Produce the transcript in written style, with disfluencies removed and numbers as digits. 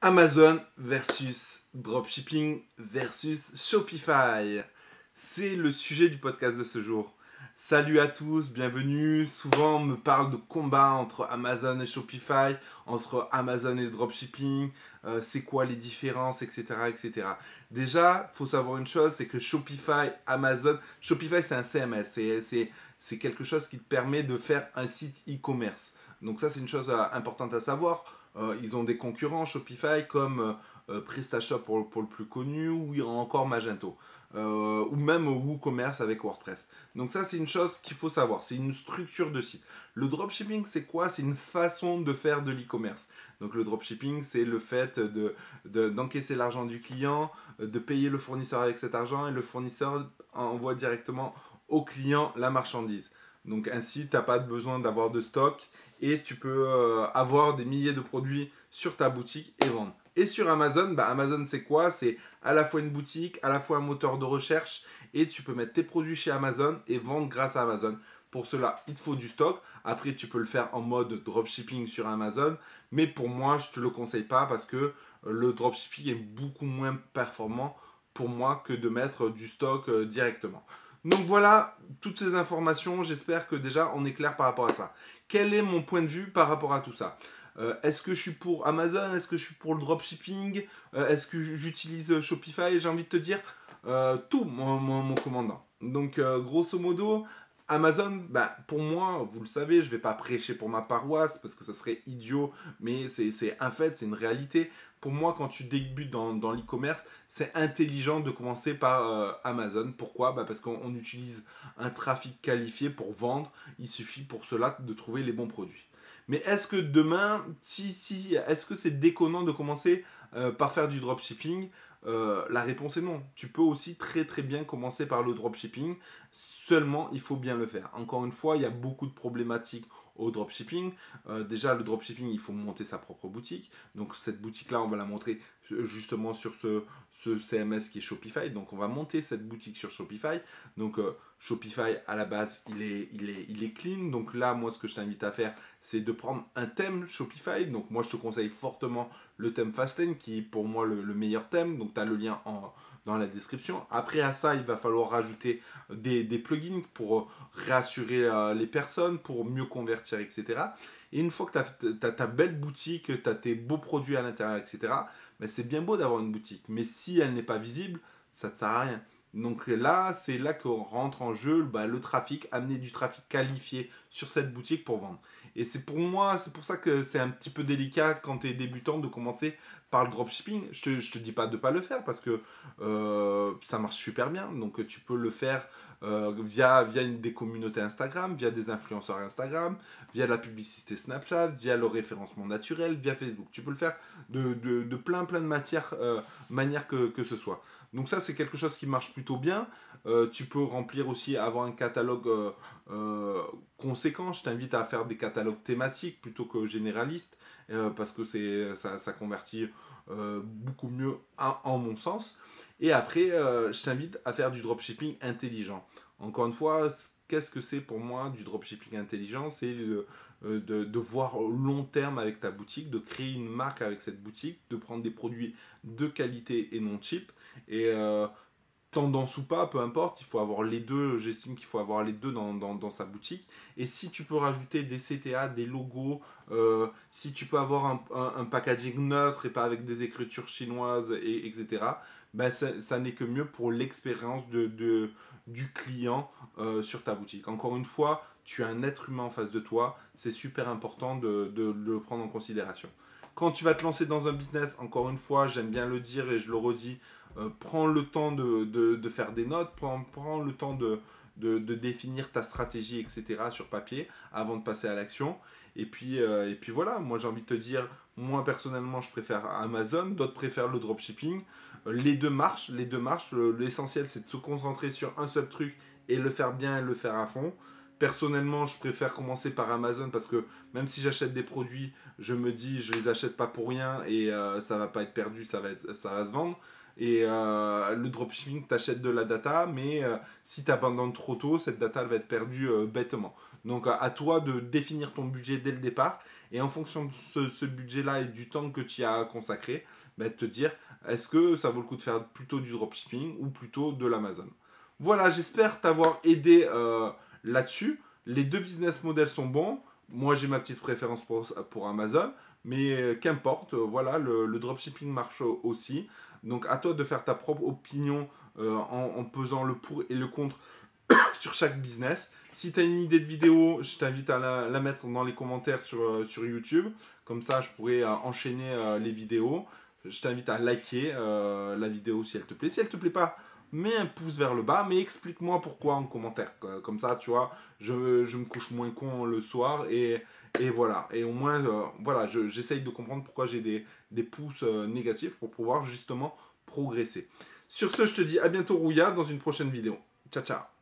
Amazon versus dropshipping versus Shopify. C'est le sujet du podcast de ce jour. Salut à tous, bienvenue. Souvent on me parle de combat entre Amazon et Shopify, entre Amazon et le dropshipping, c'est quoi les différences, etc. etc. Déjà, il faut savoir une chose, c'est que Shopify c'est un CMS, c'est quelque chose qui te permet de faire un site e-commerce. Donc ça c'est une chose importante à savoir. Ils ont des concurrents Shopify comme PrestaShop pour le plus connu, ou il y a encore Magento. Ou même WooCommerce avec WordPress. Donc ça, c'est une chose qu'il faut savoir. C'est une structure de site. Le dropshipping, c'est quoi? C'est une façon de faire de l'e-commerce. Donc le dropshipping, c'est le fait d'encaisser l'argent du client, de payer le fournisseur avec cet argent, et le fournisseur envoie directement au client la marchandise. Donc ainsi, tu n'as pas besoin d'avoir de stock et tu peux avoir des milliers de produits sur ta boutique et vendre. Et sur Amazon, Amazon c'est quoi? C'est à la fois une boutique, à la fois un moteur de recherche, et tu peux mettre tes produits chez Amazon et vendre grâce à Amazon. Pour cela, il te faut du stock. Après, tu peux le faire en mode dropshipping sur Amazon, mais pour moi, je ne te le conseille pas parce que le dropshipping est beaucoup moins performant pour moi que de mettre du stock directement. Donc voilà, toutes ces informations, j'espère que déjà on est clair par rapport à ça. Quel est mon point de vue par rapport à tout ça? Est-ce que je suis pour Amazon? Est-ce que je suis pour le dropshipping? Est-ce que j'utilise Shopify? J'ai envie de te dire tout, mon commandant. Donc, grosso modo, Amazon, pour moi, vous le savez, je ne vais pas prêcher pour ma paroisse parce que ça serait idiot, mais c'est un fait, c'est une réalité. Pour moi, quand tu débutes dans l'e-commerce, c'est intelligent de commencer par Amazon. Pourquoi? Parce qu'on utilise un trafic qualifié pour vendre. Il suffit pour cela de trouver les bons produits. Mais est-ce que demain, est-ce que c'est déconnant de commencer par faire du dropshipping? La réponse est non. Tu peux aussi très très bien commencer par le dropshipping, seulement il faut bien le faire. Encore une fois, il y a beaucoup de problématiques au dropshipping. Déjà, le dropshipping, il faut monter sa propre boutique. Donc cette boutique-là, on va la montrer justement sur ce CMS qui est Shopify. Donc on va monter cette boutique sur Shopify. Donc Shopify, à la base, il est clean. Donc là, moi, ce que je t'invite à faire, c'est de prendre un thème Shopify. Donc moi, je te conseille fortement le thème Fastlane, qui est pour moi le meilleur thème. Donc tu as le lien dans la description. Après à ça, il va falloir rajouter des plugins pour rassurer les personnes, pour mieux convertir, etc. Et une fois que tu as ta belle boutique, tu as tes beaux produits à l'intérieur, etc., c'est bien beau d'avoir une boutique. Mais si elle n'est pas visible, ça ne te sert à rien. Donc là, c'est là que rentre en jeu le trafic, amener du trafic qualifié sur cette boutique pour vendre. Et c'est pour moi, c'est pour ça que c'est un petit peu délicat quand tu es débutant de commencer par le dropshipping. Je te dis pas de pas le faire parce que ça marche super bien. Donc tu peux le faire via des communautés Instagram, via des influenceurs Instagram, via la publicité Snapchat, via le référencement naturel, via Facebook. Tu peux le faire de plein de manières que ce soit. Donc ça, c'est quelque chose qui marche plutôt bien. Tu peux remplir aussi, avoir un catalogue conséquent. Je t'invite à faire des catalogues thématiques plutôt que généralistes parce que ça convertit beaucoup mieux en mon sens. Et après, je t'invite à faire du dropshipping intelligent. Encore une fois, qu'est-ce que c'est pour moi du dropshipping intelligent? C'est de voir au long terme avec ta boutique, de créer une marque avec cette boutique, de prendre des produits de qualité et non cheap. Et tendance ou pas, peu importe, il faut avoir les deux, j'estime qu'il faut avoir les deux dans sa boutique. Et si tu peux rajouter des CTA, des logos, si tu peux avoir un packaging neutre et pas avec des écritures chinoises, etc., ça n'est que mieux pour l'expérience du client sur ta boutique. Encore une fois, tu as un être humain en face de toi, c'est super important de le prendre en considération. Quand tu vas te lancer dans un business, encore une fois, j'aime bien le dire et je le redis, prends le temps de faire des notes, prends le temps de définir ta stratégie, etc. sur papier avant de passer à l'action. Et puis voilà, moi j'ai envie de te dire, moi personnellement je préfère Amazon, d'autres préfèrent le dropshipping. Les deux marchent, les deux marchent. L'essentiel c'est de se concentrer sur un seul truc et le faire bien et le faire à fond. Personnellement, je préfère commencer par Amazon parce que même si j'achète des produits, je me dis je les achète pas pour rien et ça va pas être perdu, ça va se vendre. Et le dropshipping, tu achètes de la data, mais si tu abandonnes trop tôt, cette data elle va être perdue bêtement. Donc à toi de définir ton budget dès le départ Et en fonction de ce budget-là et du temps que tu y as consacré, bah, te dire est-ce que ça vaut le coup de faire plutôt du dropshipping ou plutôt de l'Amazon. Voilà, j'espère t'avoir aidé là-dessus. Les deux business models sont bons. Moi, j'ai ma petite préférence pour Amazon, mais qu'importe, voilà, le dropshipping marche aussi. Donc, à toi de faire ta propre opinion en pesant le pour et le contre sur chaque business. Si tu as une idée de vidéo, je t'invite à la mettre dans les commentaires sur YouTube. Comme ça, je pourrais enchaîner les vidéos. Je t'invite à liker la vidéo si elle te plaît. Si elle ne te plaît pas, mets un pouce vers le bas, mais explique-moi pourquoi en commentaire. Comme ça, tu vois, je me couche moins con le soir et voilà. Et au moins, voilà, j'essaye de comprendre pourquoi j'ai des pouces négatifs pour pouvoir justement progresser. Sur ce, je te dis à bientôt, Rouya, dans une prochaine vidéo. Ciao, ciao.